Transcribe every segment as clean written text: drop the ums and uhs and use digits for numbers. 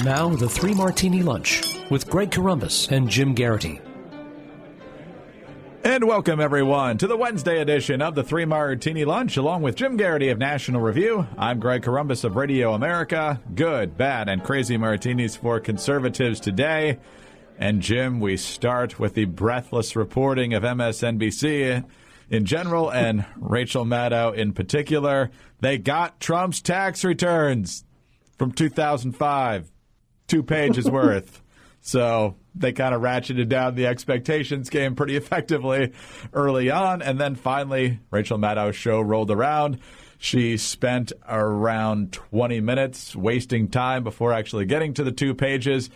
Now, the 3 Martini Lunch with Greg Corombos and Jim Garrity. And welcome, everyone, to the Wednesday edition of the 3 Martini Lunch, along with Jim Garrity of National Review. I'm Greg Corombos of Radio America. Good, bad, and crazy martinis for conservatives today. And, Jim, we start with the breathless reporting of MSNBC in general and Rachel Maddow in particular. They got Trump's tax returns from 2005. 2 pages worth. So they kind of ratcheted down the expectations game pretty effectively early on. And then finally, Rachel Maddow's show rolled around. She spent around 20 minutes wasting time before actually getting to the 2 pages,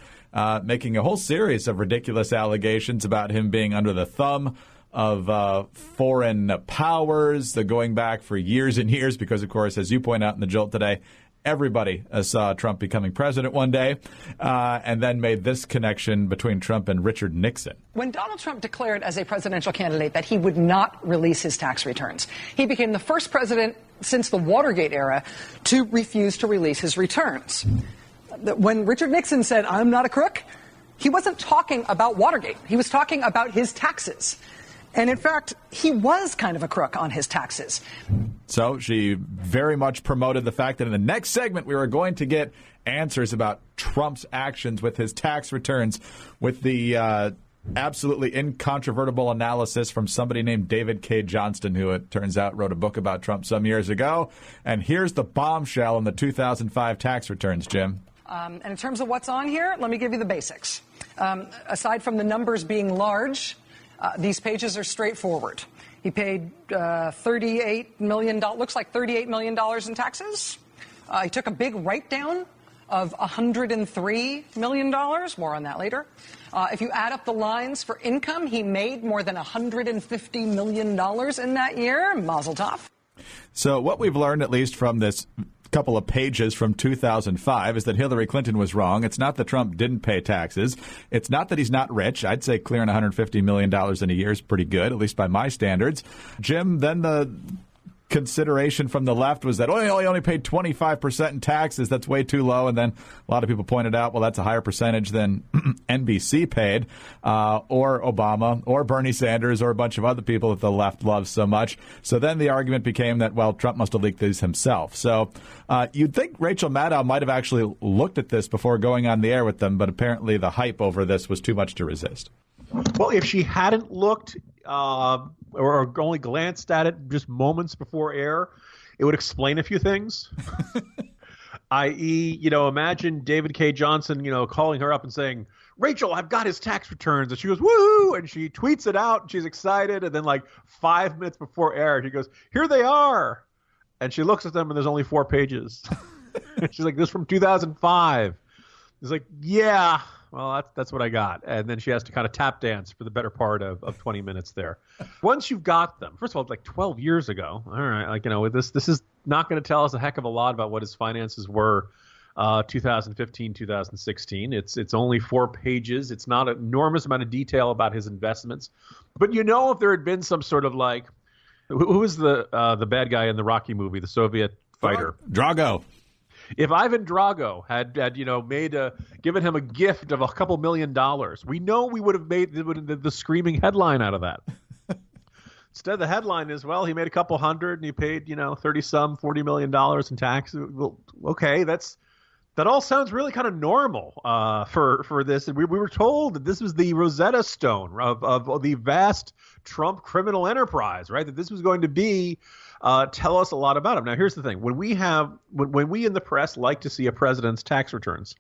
making a whole series of ridiculous allegations about him being under the thumb of foreign powers, going back for years and years, because, of course, as you point out in the Jolt today, everybody saw Trump becoming president one day, and then made this connection between Trump and Richard Nixon. When Donald Trump declared as a presidential candidate that he would not release his tax returns, he became the first president since the Watergate era to refuse to release his returns. When Richard Nixon said, "I'm not a crook," he wasn't talking about Watergate. He was talking about his taxes. And in fact, he was kind of a crook on his taxes. So she very much promoted the fact that in the next segment we were going to get answers about Trump's actions with his tax returns, with the absolutely incontrovertible analysis from somebody named David K. Johnston, who it turns out wrote a book about Trump some years ago. And here's the bombshell in the 2005 tax returns, Jim. And in terms of what's on here, let me give you the basics. Aside from the numbers being large, these pages are straightforward. He paid $38 million, looks like $38 million in taxes. He took a big write-down of $103 million. More on that later. If you add up the lines for income, he made more than $150 million in that year. Mazel tov. So what we've learned, at least from this couple of pages from 2005, is that Hillary Clinton was wrong. It's not that Trump didn't pay taxes. It's not that he's not rich. I'd say clearing $150 million in a year is pretty good, at least by my standards. Jim, then the consideration from the left was that, he only paid 25% in taxes. That's way too low. And then a lot of people pointed out, well, that's a higher percentage than NBC paid, or Obama, or Bernie Sanders, or a bunch of other people that the left loves so much. So then the argument became that, well, Trump must have leaked these himself. So you'd think Rachel Maddow might have actually looked at this before going on the air with them, but apparently the hype over this was too much to resist. Well, if she hadn't looked or only glanced at it just moments before air, it would explain a few things. I.e., imagine David K. Johnson, calling her up and saying, "Rachel, I've got his tax returns." And she goes, "Woo!" And she tweets it out. And she's excited. And then 5 minutes before air, she goes, "Here they are." And she looks at them and there's only 4 pages. She's like, "This is from 2005. It's like, yeah. Well, that's what I got. And then she has to kind of tap dance for the better part of 20 minutes there. Once you've got them, first of all, it's 12 years ago. All right, with this is not going to tell us a heck of a lot about what his finances were 2015, 2016. It's only 4 pages. It's not an enormous amount of detail about his investments. But if there had been some sort of who was the bad guy in the Rocky movie, the Soviet fighter? Drago. If Ivan Drago had given him a gift of a couple $1 million, we know we would have made the screaming headline out of that. Instead, the headline is, well, he made a couple hundred and he paid, $40 million in tax. Well, okay, that all sounds really kind of normal for this. And we were told that this was the Rosetta Stone of the vast Trump criminal enterprise, right? That this was going to be tell us a lot about him. Now, here's the thing. When we in the press like to see a president's tax returns,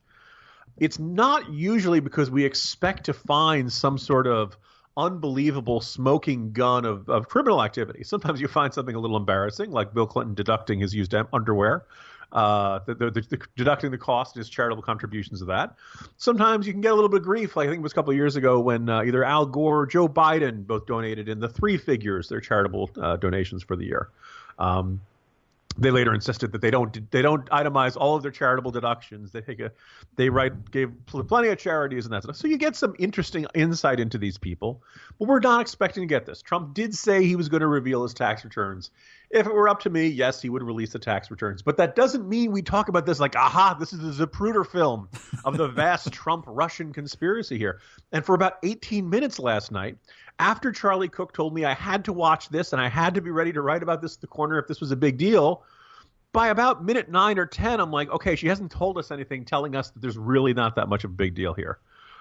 it's not usually because we expect to find some sort of unbelievable smoking gun of criminal activity. Sometimes you find something a little embarrassing, like Bill Clinton deducting his used underwear, deducting the cost of his charitable contributions of that. Sometimes you can get a little bit of grief, like I think it was a couple of years ago when either Al Gore or Joe Biden both donated in the 3 figures their charitable donations for the year. They later insisted that they don't itemize all of their charitable deductions. Gave plenty of charities and that stuff. So you get some interesting insight into these people, but we're not expecting to get this. Trump did say he was going to reveal his tax returns. If it were up to me, yes, he would release the tax returns. But that doesn't mean we talk about this like, aha, this is the Zapruder film of the vast Trump-Russian conspiracy here. And for about 18 minutes last night, after Charlie Cook told me I had to watch this and I had to be ready to write about this at the corner if this was a big deal, by about minute 9 or 10, I'm like, okay, she hasn't told us anything telling us that there's really not that much of a big deal here.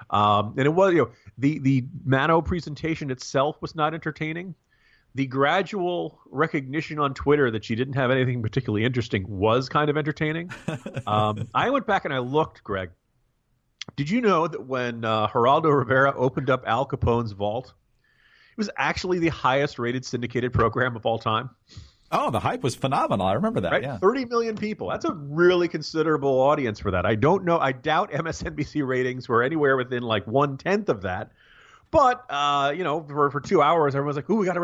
And it was, the Maddow presentation itself was not entertaining. The gradual recognition on Twitter that she didn't have anything particularly interesting was kind of entertaining. I went back and I looked, Greg. Did you know that when Geraldo Rivera opened up Al Capone's vault, it was actually the highest rated syndicated program of all time? Oh, the hype was phenomenal. I remember that. Right? Yeah. 30 million people. That's a really considerable audience for that. I don't know. I doubt MSNBC ratings were anywhere within like 1/10 of that. But, for 2 hours, everyone's like, ooh, we got to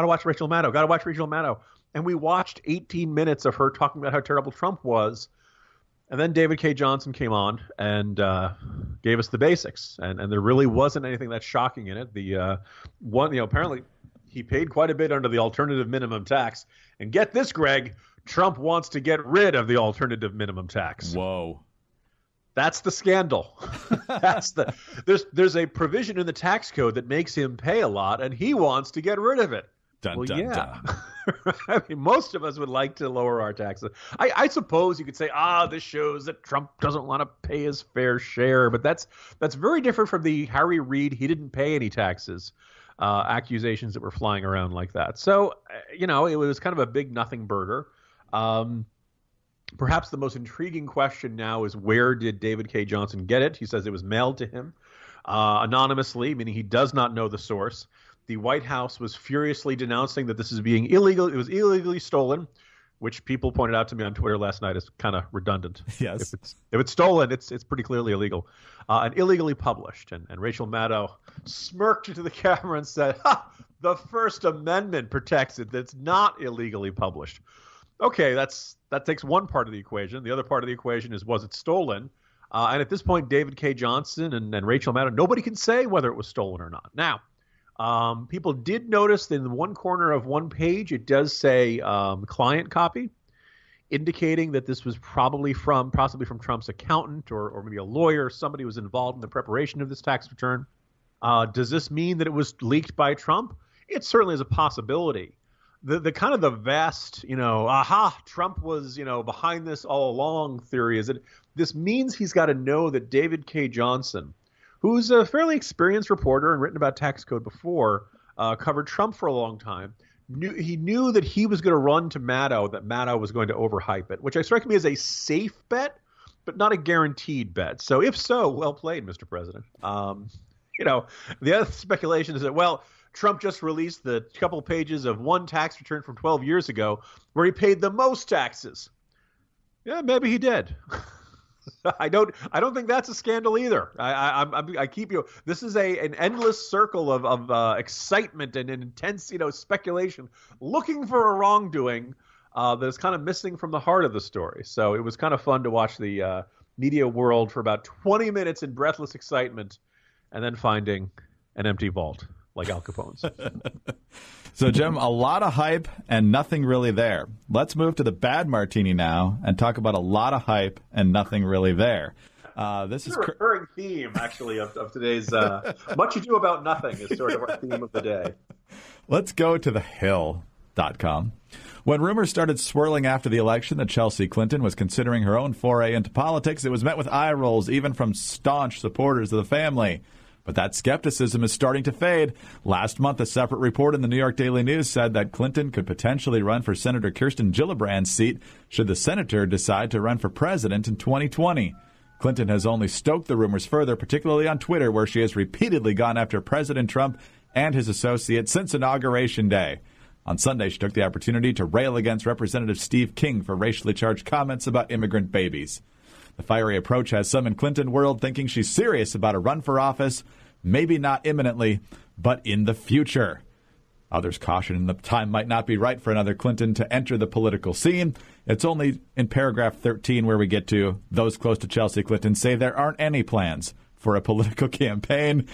watch Rachel Maddow. Got to watch Rachel Maddow. And we watched 18 minutes of her talking about how terrible Trump was. And then David K. Johnson came on and gave us the basics. And there really wasn't anything that shocking in it. Apparently he paid quite a bit under the alternative minimum tax. And get this, Greg, Trump wants to get rid of the alternative minimum tax. Whoa. That's the scandal. There's a provision in the tax code that makes him pay a lot, and he wants to get rid of it. Dun, dun. I mean, most of us would like to lower our taxes. I suppose you could say, this shows that Trump doesn't want to pay his fair share, but that's very different from the Harry Reid, he didn't pay any taxes, accusations that were flying around like that. So, it was kind of a big nothing burger. Perhaps the most intriguing question now is, where did David K. Johnson get it? He says it was mailed to him anonymously, meaning he does not know the source. The White House was furiously denouncing that this is being illegal. It was illegally stolen, which people pointed out to me on Twitter last night is kind of redundant. Yes. If it's stolen, it's pretty clearly illegal. And illegally published. And Rachel Maddow smirked into the camera and said, the First Amendment protects it. That's not illegally published. Okay, that takes one part of the equation. The other part of the equation is, was it stolen? And at this point, David K. Johnson and Rachel Maddow, nobody can say whether it was stolen or not. Now, people did notice that in one corner of one page, it does say client copy, indicating that this was possibly from Trump's accountant or maybe a lawyer. Somebody was involved in the preparation of this tax return. Does this mean that it was leaked by Trump? It certainly is a possibility. The kind of the vast, Trump was, behind this all along theory is that this means he's got to know that David K. Johnson, who's a fairly experienced reporter and written about tax code before, covered Trump for a long time, knew that he was going to run to Maddow, that Maddow was going to overhype it, which strike me as a safe bet, but not a guaranteed bet. So if so, well played, Mr. President. The other speculation is that, Trump just released the couple pages of one tax return from 12 years ago where he paid the most taxes. Yeah, maybe he did. I don't think that's a scandal either. I keep you. This is an endless circle of excitement and intense, speculation, looking for a wrongdoing that is kind of missing from the heart of the story. So it was kind of fun to watch the media world for about 20 minutes in breathless excitement, and then finding an empty vault like Al Capone's. So, Jim, a lot of hype and nothing really there. Let's move to the bad Martini now and talk about a lot of hype and nothing really there. This is a recurring theme, actually, of today's Much Ado About Nothing is sort of our theme of the day. Let's go to thehill.com. When rumors started swirling after the election that Chelsea Clinton was considering her own foray into politics, it was met with eye rolls, even from staunch supporters of the family. But that skepticism is starting to fade. Last month, a separate report in the New York Daily News said that Clinton could potentially run for Senator Kirsten Gillibrand's seat should the senator decide to run for president in 2020. Clinton has only stoked the rumors further, particularly on Twitter, where she has repeatedly gone after President Trump and his associates since Inauguration Day. On Sunday, she took the opportunity to rail against Representative Steve King for racially charged comments about immigrant babies. The fiery approach has some in Clinton world thinking she's serious about a run for office, maybe not imminently, but in the future. Others caution the time might not be right for another Clinton to enter the political scene. It's only in paragraph 13 where we get to those close to Chelsea Clinton say there aren't any plans for a political campaign,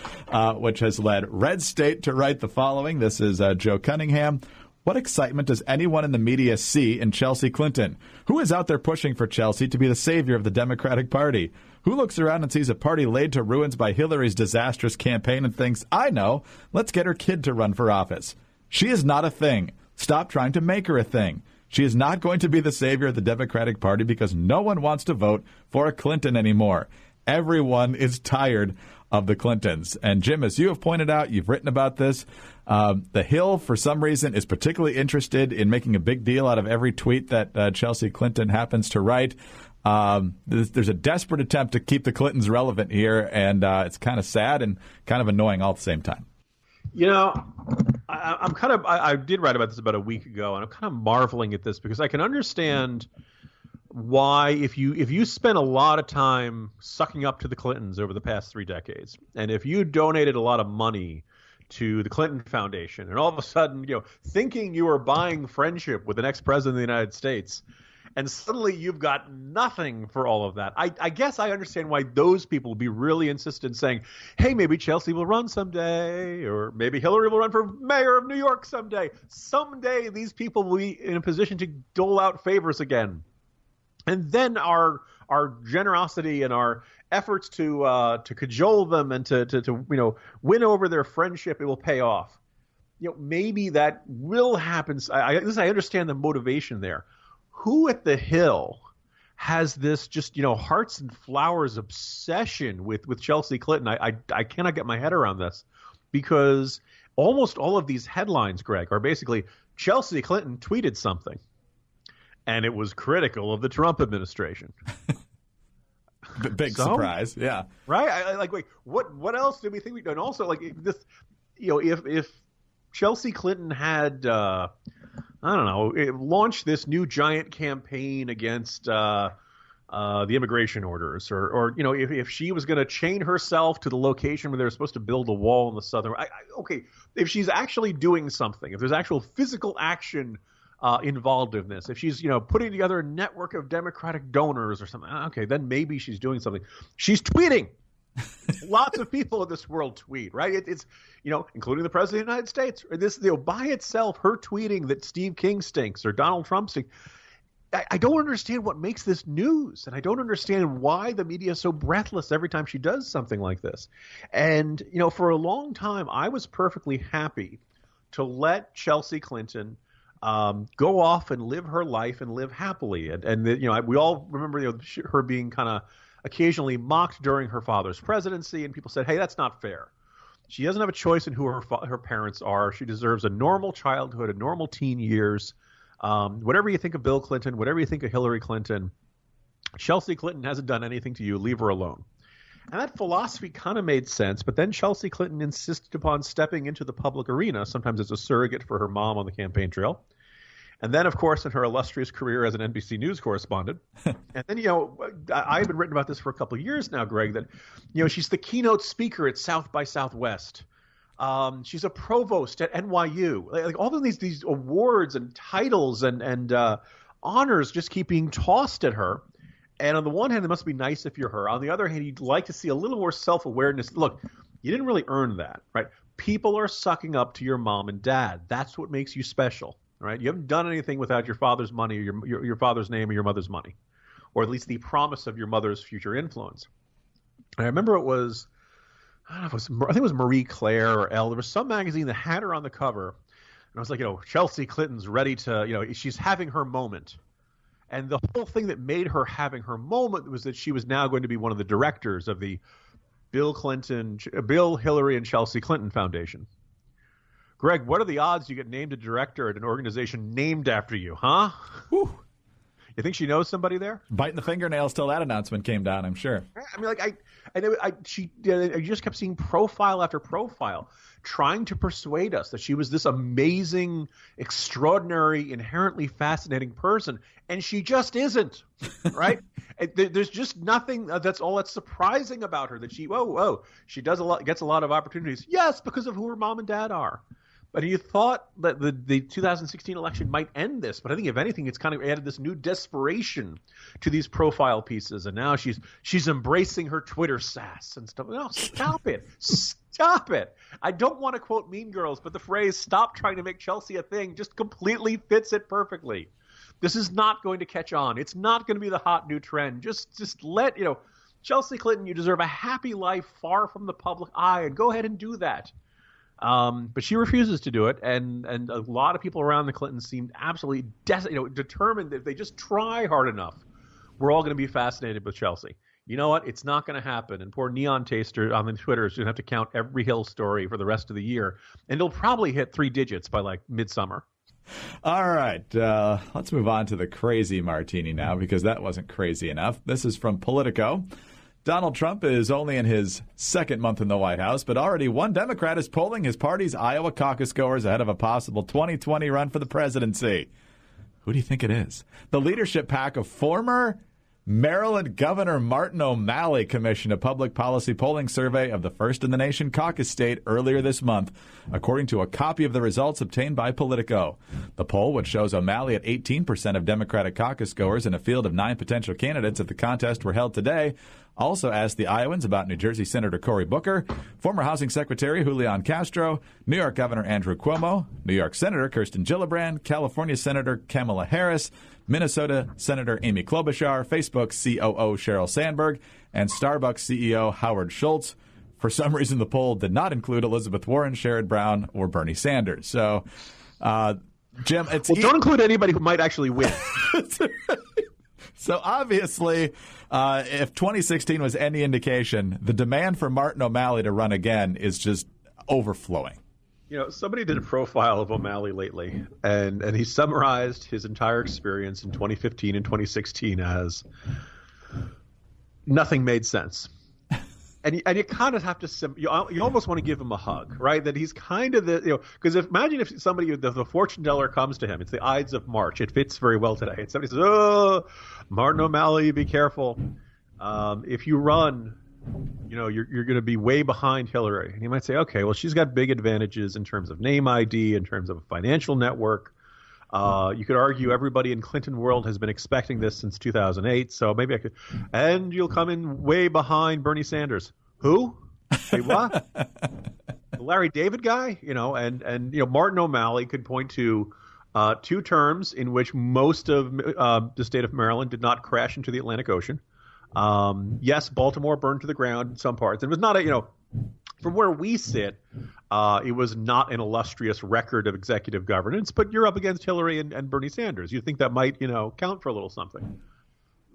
which has led Red State to write the following. This is Joe Cunningham. What excitement does anyone in the media see in Chelsea Clinton? Who is out there pushing for Chelsea to be the savior of the Democratic Party? Who looks around and sees a party laid to ruins by Hillary's disastrous campaign and thinks, I know, let's get her kid to run for office? She is not a thing. Stop trying to make her a thing. She is not going to be the savior of the Democratic Party because no one wants to vote for a Clinton anymore. Everyone is tired of the Clintons. And Jim, as you have pointed out, you've written about this. The Hill, for some reason, is particularly interested in making a big deal out of every tweet that Chelsea Clinton happens to write. There's a desperate attempt to keep the Clintons relevant here, and it's kind of sad and kind of annoying all at the same time. You know, I did write about this about a week ago, and I'm kind of marveling at this because I can understand why if you spent a lot of time sucking up to the Clintons over the past 3 decades, and if you donated a lot of money to the Clinton Foundation, and all of a sudden, thinking you were buying friendship with the next president of the United States, and suddenly you've got nothing for all of that. I guess I understand why those people would be really insistent saying, hey, maybe Chelsea will run someday, or maybe Hillary will run for mayor of New York someday. Someday these people will be in a position to dole out favors again. And then our generosity and our efforts to cajole them and to win over their friendship, it will pay off. Maybe that will happen. I understand the motivation there. Who at the Hill has this just hearts and flowers obsession with Chelsea Clinton? I cannot get my head around this, because almost all of these headlines, Greg, are basically Chelsea Clinton tweeted something, and it was critical of the Trump administration. Big surprise, yeah. Right? Wait, what else did we think? And also, this, if Chelsea Clinton had, launched this new giant campaign against the immigration orders, or if she was going to chain herself to the location where they're supposed to build a wall in the southern. If she's actually doing something, if there's actual physical action involved in this, if she's putting together a network of Democratic donors or something, okay, then maybe she's doing something. She's tweeting. Lots of people in this world tweet, right? It's including the president of the United States. This by itself, her tweeting that Steve King stinks or Donald Trump stinks. I don't understand what makes this news, and I don't understand why the media is so breathless every time she does something like this. And for a long time, I was perfectly happy to let Chelsea Clinton go off and live her life and live happily. And we all remember her being kind of occasionally mocked during her father's presidency, and people said, hey, that's not fair. She doesn't have a choice in who her parents are. She deserves a normal childhood, a normal teen years. Whatever you think of Bill Clinton, whatever you think of Hillary Clinton, Chelsea Clinton hasn't done anything to you. Leave her alone. And that philosophy kind of made sense, but then Chelsea Clinton insisted upon stepping into the public arena, sometimes as a surrogate for her mom on the campaign trail. And then, of course, in her illustrious career as an NBC News correspondent. And then, I've been written about this for a couple of years now, Greg, that, she's the keynote speaker at South by Southwest. She's a provost at NYU. All of these awards and titles and honors just keep being tossed at her. And on the one hand, it must be nice if you're her. On the other hand, you'd like to see a little more self-awareness. Look, you didn't really earn that, right? People are sucking up to your mom and dad. That's what makes you special. Right? You haven't done anything without your father's money or your father's name or your mother's money, or at least the promise of your mother's future influence. And I remember it was, I think it was Marie Claire or Elle. There was some magazine that had her on the cover, and I was like, Chelsea Clinton's ready to, she's having her moment. And the whole thing that made her having her moment was that she was now going to be one of the directors of the Bill, Hillary, and Chelsea Clinton Foundation. Greg, what are the odds you get named a director at an organization named after you, huh? Whew. You think she knows somebody there? Biting the fingernails till that announcement came down, I'm sure. I mean, I just kept seeing profile after profile trying to persuade us that she was this amazing, extraordinary, inherently fascinating person, and she just isn't, right? There's just nothing that's all that's surprising about her, that she gets a lot of opportunities. Yes, because of who her mom and dad are. But you thought that the 2016 election might end this, but I think if anything, it's kind of added this new desperation to these profile pieces, and now she's embracing her Twitter sass and stuff. No, stop it. Stop it. I don't want to quote Mean Girls, but the phrase "stop trying to make Chelsea a thing" just completely fits it perfectly. This is not going to catch on. It's not going to be the hot new trend. Just let, Chelsea Clinton, you deserve a happy life far from the public eye, and go ahead and do that. But she refuses to do it, and a lot of people around the Clintons seemed absolutely determined that if they just try hard enough, we're all going to be fascinated with Chelsea. You know what? It's not going to happen. And poor Neon Taster on the Twitter is going to have to count every Hill story for the rest of the year, and it'll probably hit 3 digits by like midsummer. All right, let's move on to the crazy Martini now, because that wasn't crazy enough. This is from Politico. Donald Trump is only in his second month in the White House, but already one Democrat is polling his party's Iowa caucus goers ahead of a possible 2020 run for the presidency. Who do you think it is? The leadership pack of former Maryland Governor Martin O'Malley commissioned a public policy polling survey of the first-in-the-nation caucus state earlier this month, according to a copy of the results obtained by Politico. The poll, which shows O'Malley at 18% of Democratic caucus goers in a field of 9 potential candidates if the contest were held today, also asked the Iowans about New Jersey Senator Cory Booker, former Housing Secretary Julian Castro, New York Governor Andrew Cuomo, New York Senator Kirsten Gillibrand, California Senator Kamala Harris, Minnesota Senator Amy Klobuchar, Facebook COO Sheryl Sandberg, and Starbucks CEO Howard Schultz. For some reason, the poll did not include Elizabeth Warren, Sherrod Brown, or Bernie Sanders. So, Jim, don't include anybody who might actually win. So obviously, if 2016 was any indication, the demand for Martin O'Malley to run again is just overflowing. Somebody did a profile of O'Malley lately, and he summarized his entire experience in 2015 and 2016 as nothing made sense. And you kind of have to, you almost want to give him a hug, right? That he's kind of because imagine if somebody, the fortune teller comes to him, it's the Ides of March. It fits very well today. And somebody says, "Oh, Martin O'Malley, be careful. If you run, you're going to be way behind Hillary." And you might say, okay, well, she's got big advantages in terms of name ID, in terms of a financial network. You could argue everybody in Clinton world has been expecting this since 2008, so maybe I could. And you'll come in way behind Bernie Sanders. Who? Wait, what? The Larry David guy? And Martin O'Malley could point to 2 terms in which most of the state of Maryland did not crash into the Atlantic Ocean. Yes, Baltimore burned to the ground in some parts. It was not from where we sit, it was not an illustrious record of executive governance, but you're up against Hillary and Bernie Sanders. You'd think that might, count for a little something.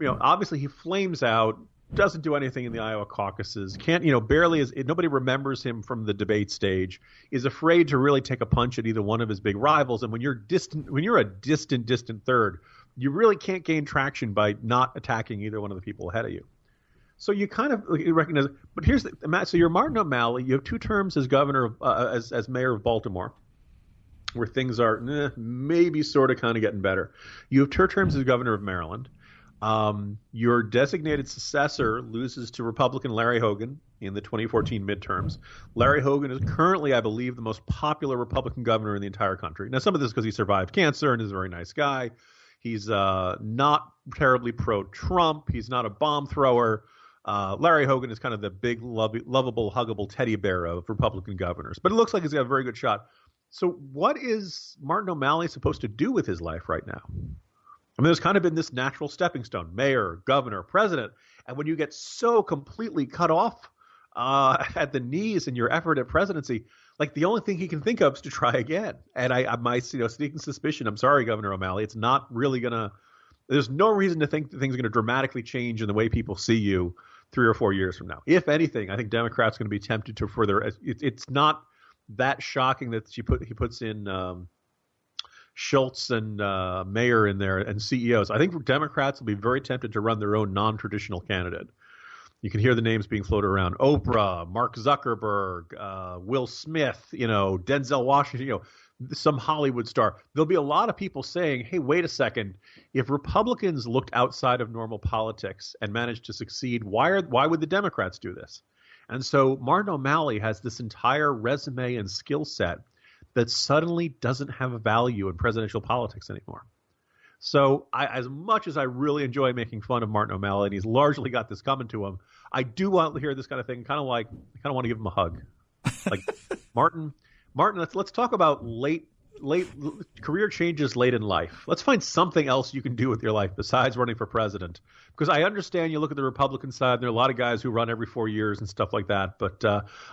Obviously he flames out, doesn't do anything in the Iowa caucuses, barely nobody remembers him from the debate stage, is afraid to really take a punch at either one of his big rivals. And when you're a distant third, you really can't gain traction by not attacking either one of the people ahead of you. So you kind of recognize, but here's so you're Martin O'Malley. You have 2 terms as governor, as mayor of Baltimore, where things are maybe sort of kind of getting better. You have 2 terms as governor of Maryland. Your designated successor loses to Republican Larry Hogan in the 2014 midterms. Larry Hogan is currently, I believe, the most popular Republican governor in the entire country. Now, some of this is because he survived cancer and is a very nice guy. He's not terribly pro-Trump. He's not a bomb thrower. Larry Hogan is kind of the big, lovable, huggable teddy bear of Republican governors. But it looks like he's got a very good shot. So what is Martin O'Malley supposed to do with his life right now? I mean, there's kind of been this natural stepping stone, mayor, governor, president. And when you get so completely cut off at the knees in your effort at presidency, like the only thing he can think of is to try again. And my sneaking suspicion, I'm sorry, Governor O'Malley, it's not really going to – there's no reason to think that things are going to dramatically change in the way people see you 3 or 4 years from now. If anything, I think Democrats are going to be tempted to further – it's not that shocking that he puts in Schultz and Mayor in there and CEOs. I think Democrats will be very tempted to run their own non-traditional candidate. You can hear the names being floated around: Oprah, Mark Zuckerberg, Will Smith, Denzel Washington, some Hollywood star. There'll be a lot of people saying, hey, wait a second. If Republicans looked outside of normal politics and managed to succeed, why would the Democrats do this? And so Martin O'Malley has this entire resume and skill set that suddenly doesn't have a value in presidential politics anymore. So as much as I really enjoy making fun of Martin O'Malley, and he's largely got this coming to him, I do want to hear this kind of thing. Kind of want to give him a hug. Like, Martin, let's talk about late career changes late in life. Let's find something else you can do with your life besides running for president. Because I understand you look at the Republican side, and there are a lot of guys who run every 4 years and stuff like that. But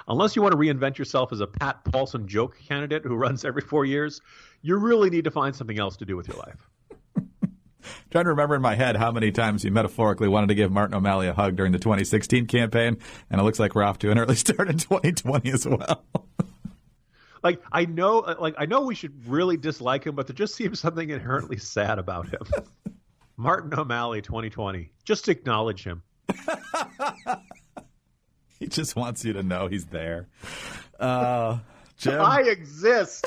unless you want to reinvent yourself as a Pat Paulson joke candidate who runs every 4 years, you really need to find something else to do with your life. Trying to remember in my head how many times you metaphorically wanted to give Martin O'Malley a hug during the 2016 campaign, and it looks like we're off to an early start in 2020 as well. I know we should really dislike him, but there just seems something inherently sad about him. Martin O'Malley 2020. Just acknowledge him. He just wants you to know he's there. Jim? I exist.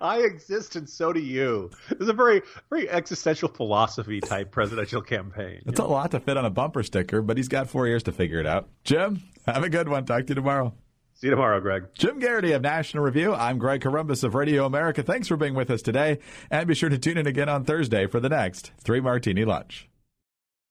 I exist, and so do you. It's a very, very existential philosophy type presidential campaign. It's a lot to fit on a bumper sticker, but he's got 4 years to figure it out. Jim, have a good one. Talk to you tomorrow. See you tomorrow, Greg. Jim Garrity of National Review. I'm Greg Corombos of Radio America. Thanks for being with us today. And be sure to tune in again on Thursday for the next 3 Martini Lunch.